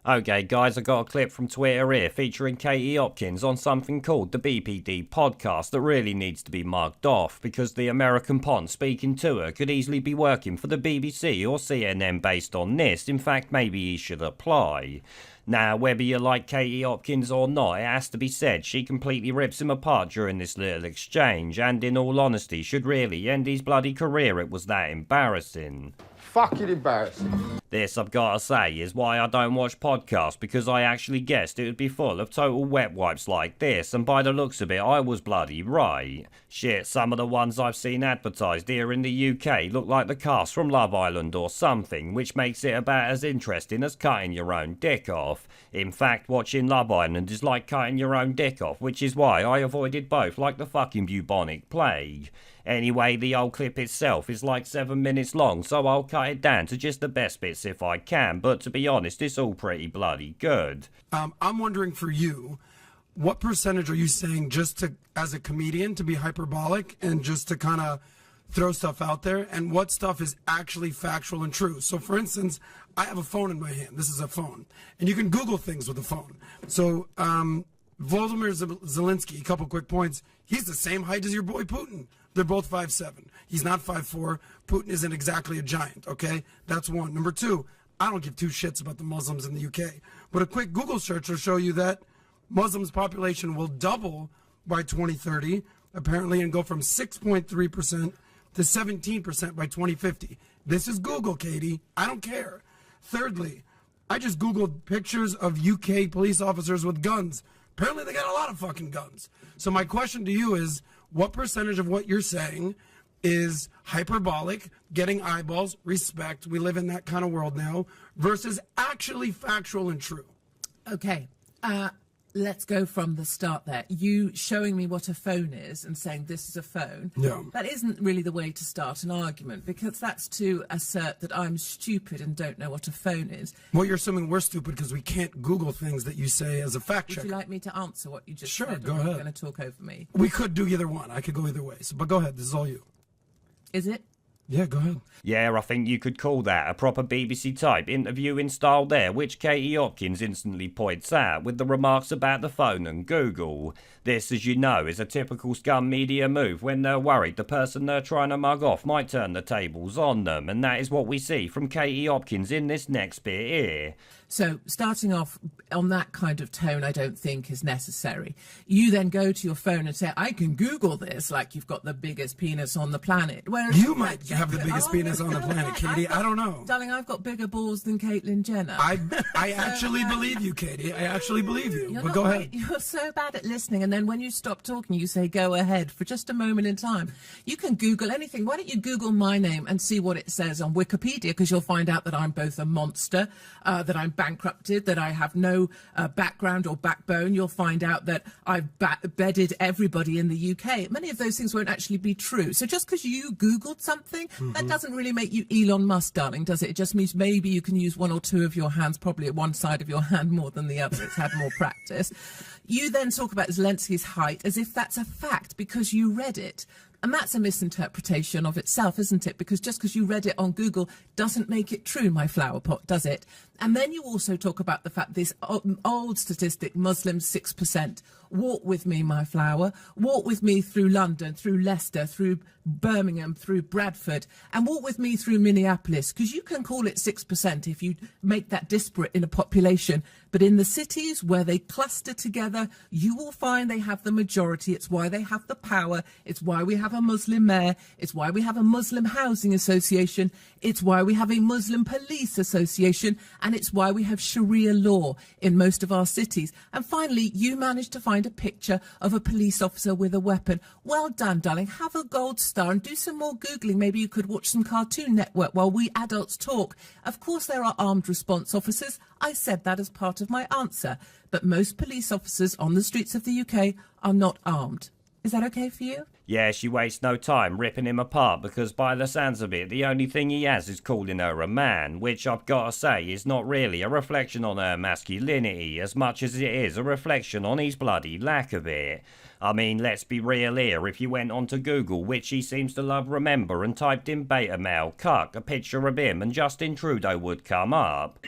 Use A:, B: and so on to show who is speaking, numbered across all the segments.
A: Okay, guys, I got a clip from Twitter here featuring Katie Hopkins on something called the BPD podcast that really needs to be mugged off because the American pond speaking to her could easily be working for the BBC or CNN based on this. In fact, maybe he should apply. Now, whether you like Katie Hopkins or not, it has to be said she completely rips him apart during this little exchange, and in all honesty should really end his bloody career. It was that embarrassing.
B: Fucking embarrassing.
A: This, I've got to say, is why I don't watch podcasts, because I actually guessed it would be full of total wet wipes like this, and by the looks of it, I was bloody right. Shit, some of the ones I've seen advertised here in the UK look like the cast from Love Island or something, which makes it about as interesting as cutting your own dick off. In fact, watching Love Island is like cutting your own dick off, which is why I avoided both like the fucking bubonic plague. Anyway, the old clip itself is like 7 minutes long, so I'll cut it down to just the best bits if I can, but to be honest, it's all pretty bloody good.
C: I'm wondering for you, what percentage are you saying just to, as a comedian, to be hyperbolic and just to kind of throw stuff out there, and what stuff is actually factual and true? So, for instance, I have a phone in my hand. This is a phone. And you can Google things with a phone. So, Volodymyr Zelensky, a couple quick points. He's the same height as your boy Putin. They're both 5'7". He's not 5'4". Putin isn't exactly a giant, okay? That's one. Number two, I don't give two shits about the Muslims in the UK. But a quick Google search will show you that Muslims' population will double by 2030, apparently, and go from 6.3% to 17% by 2050. This is Google, Katie. I don't care. Thirdly, I just Googled pictures of UK police officers with guns. Apparently, they got a lot of fucking guns. So my question to you is, what percentage of what you're saying is hyperbolic, getting eyeballs, respect, we live in that kind of world now, versus actually factual and true?
D: Okay, let's go from the start there. You showing me what a phone is and saying this is a phone, that isn't really the way to start an argument, because that's to assert that I'm stupid and don't know what a phone is.
C: Well, you're assuming we're stupid because we can't Google things that you say as a fact checker.
D: Would you like me to answer what you just said?
C: Sure, go
D: ahead.
C: ahead.
D: You're going to talk over me.
C: We could do either one. I could go either way. So, but go ahead. This is all you.
D: Is it?
C: Yeah, go ahead.
A: Yeah, I think you could call that a proper BBC type interviewing style there, which Katie Hopkins instantly points out with the remarks about the phone and Google. This, as you know, is a typical scum media move when they're worried the person they're trying to mug off might turn the tables on them, and that is what we see from Katie Hopkins in this next bit here.
D: So starting off on that kind of tone, I don't think is necessary. You then go to your phone and say, I can Google this, like you've got the biggest penis on the planet. Whereas
C: you might have the biggest penis on the planet, Katie. I don't know.
D: Darling, I've got bigger balls than Caitlyn Jenner.
C: I actually believe you, Katie. I actually believe you. But go ahead.
D: You're so bad at listening, and then when you stop talking, you say, go ahead for just a moment in time. You can Google anything. Why don't you Google my name and see what it says on Wikipedia, because you'll find out that I'm both a monster, that I'm bankrupted, that I have no background or backbone. You'll find out that I've bedded everybody in the UK. Many of those things won't actually be true. So just because you Googled something, that doesn't really make you Elon Musk, darling, does it? It just means maybe you can use one or two of your hands, probably at one side of your hand more than the other. It's had more practice. You then talk about Zelensky's height as if that's a fact because you read it. And that's a misinterpretation of itself, isn't it? Because just because you read it on Google doesn't make it true, my flower pot, does it? And then you also talk about the fact this old statistic, Muslims 6%. Walk with me, my flower. Walk with me through London, through Leicester, through Birmingham, through Bradford, and walk with me through Minneapolis, because you can call it 6% if you make that disparate in a population. But in the cities where they cluster together, you will find they have the majority. It's why they have the power. It's why we have a Muslim mayor. It's why we have a Muslim housing association. It's why we have a Muslim police association. And it's why we have Sharia law in most of our cities. And finally, you managed to find a picture of a police officer with a weapon. Well done, darling. Have a gold star and do some more Googling. Maybe you could watch some Cartoon Network while we adults talk. Of course, there are armed response officers. I said that as part of my answer. But most police officers on the streets of the UK are not armed. Is that okay for you?
A: Yeah, she wastes no time ripping him apart because by the sounds of it, the only thing he has is calling her a man, which I've got to say is not really a reflection on her masculinity as much as it is a reflection on his bloody lack of it. I mean, let's be real here, if you went onto Google, which he seems to love remember, and typed in beta male cuck, a picture of him and Justin Trudeau would come up.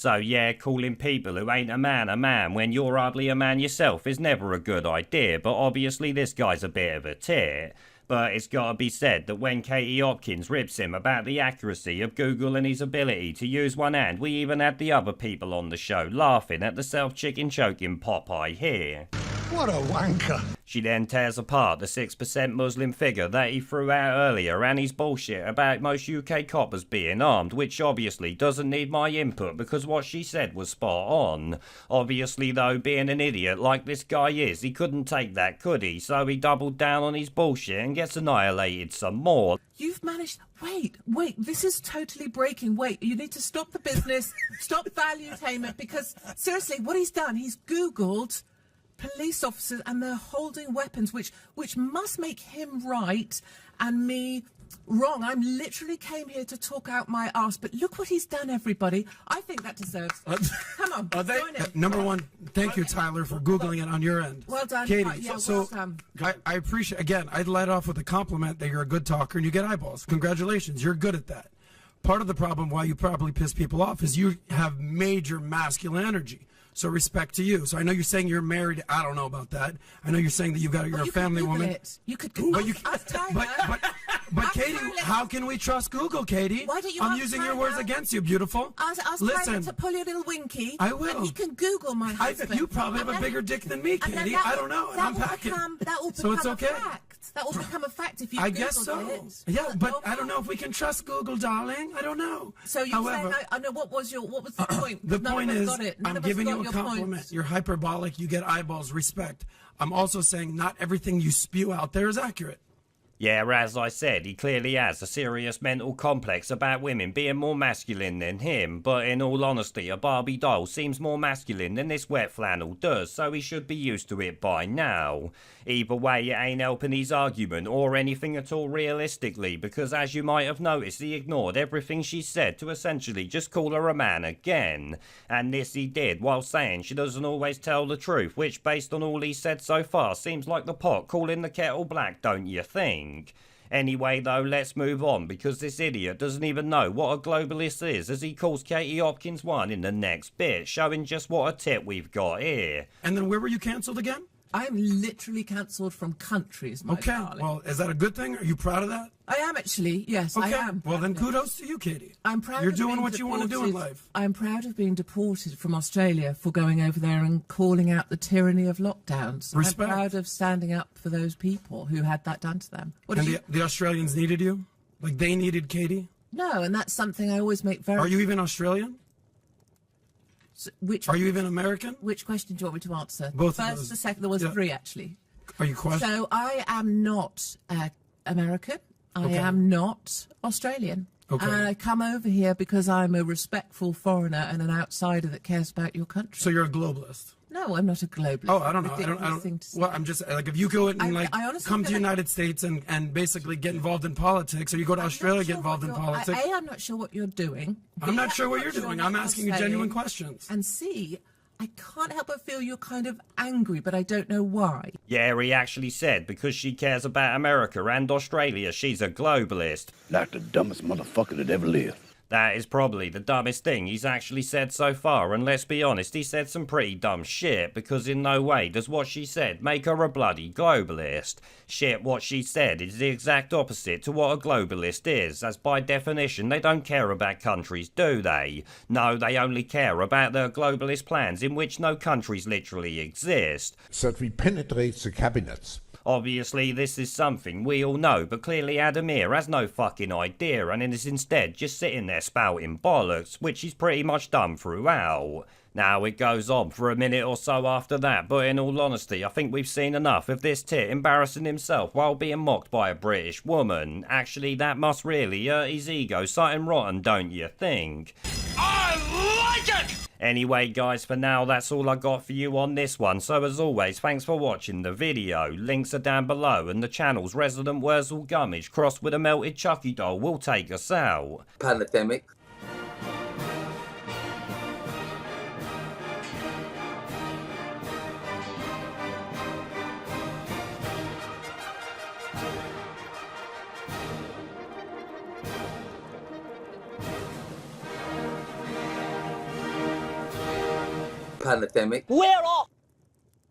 A: So yeah, calling people who ain't a man when you're hardly a man yourself is never a good idea, but obviously this guy's a bit of a tit. But it's gotta be said that when Katie Hopkins rips him about the accuracy of Google and his ability to use one hand, we even had the other people on the show laughing at the self-chicken choking Popeye here.
B: What a wanker.
A: She then tears apart the 6% Muslim figure that he threw out earlier and his bullshit about most UK coppers being armed, which obviously doesn't need my input because what she said was spot on. Obviously though, being an idiot like this guy is, he couldn't take that, could he? So he doubled down on his bullshit and gets annihilated some more.
D: You've managed... Wait, this is totally breaking. Wait, you need to stop the business, stop valuetainment, because seriously, what he's done, he's Googled police officers and they're holding weapons, which must make him right and me wrong. I literally came here to talk out my arse, but look what he's done, everybody. I think that deserves... Come on, join it.
C: Number one, thank you, Tyler, for Googling it on your end.
D: Well done.
C: Katie.
D: Yeah,
C: so
D: well done.
C: I appreciate, again, I'd let off with a compliment that you're a good talker and you get eyeballs. Congratulations, you're good at that. Part of the problem why you probably piss people off is you have major masculine energy. So respect to you. So I know you're saying you're married. I don't know about that. I know you're saying that you're a family woman.
D: You could
C: But
D: Google it.
C: But Katie, how can we trust Google, Katie?
D: Why don't you
C: I'm
D: ask
C: using your
D: Tyler?
C: words against you, beautiful.
D: Ask
C: Listen,
D: Tyler to pull your little winky.
C: I will.
D: And he can Google my husband.
C: you probably have a bigger dick than me, Katie. I don't know. And I'm packing.
D: That will become
C: So it's okay.
D: a fact. That will become a fact if you
C: I
D: Googled
C: guess so.
D: it.
C: Yeah,
D: Well,
C: but I don't know if we can trust Google, darling. I don't know.
D: So you're
C: However,
D: saying, I know, what was the point?
C: the
D: None
C: point
D: of us
C: is,
D: got it. None
C: I'm
D: of us
C: giving
D: got
C: you a
D: your
C: compliment.
D: point.
C: You're hyperbolic. You get eyeballs. Respect. I'm also saying not everything you spew out there is accurate.
A: Yeah, as I said, he clearly has a serious mental complex about women being more masculine than him, but in all honesty, a Barbie doll seems more masculine than this wet flannel does, so he should be used to it by now. Either way, it ain't helping his argument or anything at all realistically, because as you might have noticed, he ignored everything she said to essentially just call her a man again. And this he did while saying she doesn't always tell the truth, which based on all he said so far seems like the pot calling the kettle black, don't you think? Anyway though, let's move on, because this idiot doesn't even know what a globalist is, as he calls Katie Hopkins one in the next bit, showing just what a tit we've got here.
C: And then where were you cancelled again?
D: I'm literally cancelled from countries, my
C: Okay,
D: darling.
C: well, is that a good thing? Are you proud of that?
D: I am actually, yes,
C: Okay,
D: I am.
C: well then kudos to you, Katie.
D: I'm proud
C: You're
D: of
C: doing
D: being
C: what you want to do in
D: deported.
C: life.
D: I'm proud of being deported from Australia for going over there and calling out the tyranny of lockdowns.
C: Respect.
D: I'm proud of standing up for those people who had that done to them. What
C: And
D: did you...
C: the Australians needed you? Like they needed Katie?
D: No, and that's something I always make very...
C: Are you even Australian?
D: Which...
C: Are you even American?
D: Which question do you want me to answer?
C: Both of
D: First,
C: those.
D: the second, there was
C: Yeah.
D: 3 actually.
C: Are you questioning?
D: So I am not American. I
C: Okay.
D: am not Australian.
C: Okay.
D: And I come over here because I'm a respectful foreigner and an outsider that cares about your country.
C: So you're a globalist?
D: No, I'm not a globalist.
C: Oh, I don't know.
D: Ridiculous thing to say.
C: Well, I'm just like if you go and
D: I honestly
C: come to
D: feel
C: the
D: like-
C: United States and basically get involved in politics, or you go to Australia get involved in politics.
D: I'm not sure what you're doing.
C: I'm not sure what
D: I'm
C: you're
D: not
C: doing.
D: what
C: I'm
D: you're
C: asking you
D: saying.
C: genuine questions.
D: And C, I can't help but feel you're kind of angry, but I don't know why.
A: Yeah, he actually said because she cares about America and Australia, she's a globalist.
E: Like the dumbest motherfucker that ever lived.
A: That is probably the dumbest thing he's actually said so far, and let's be honest, he said some pretty dumb shit, because in no way does what she said make her a bloody globalist. Shit, what she said is the exact opposite to what a globalist is, as by definition they don't care about countries, do they? No, they only care about their globalist plans in which no countries literally exist.
B: So that we penetrate the cabinets.
A: Obviously, this is something we all know, but clearly Adamir has no fucking idea and is instead just sitting there spouting bollocks, which he's pretty much done throughout. Now, it goes on for a minute or so after that, but in all honesty, I think we've seen enough of this tit embarrassing himself while being mocked by a British woman. Actually, that must really hurt his ego something rotten, don't you think? I like it! Anyway guys, for now that's all I got for you on this one, so as always thanks for watching the video. Links are down below and the channel's resident Wurzel Gummidge crossed with a melted Chucky doll will take us out.
F: Pandemic. pandemic.
G: We're off!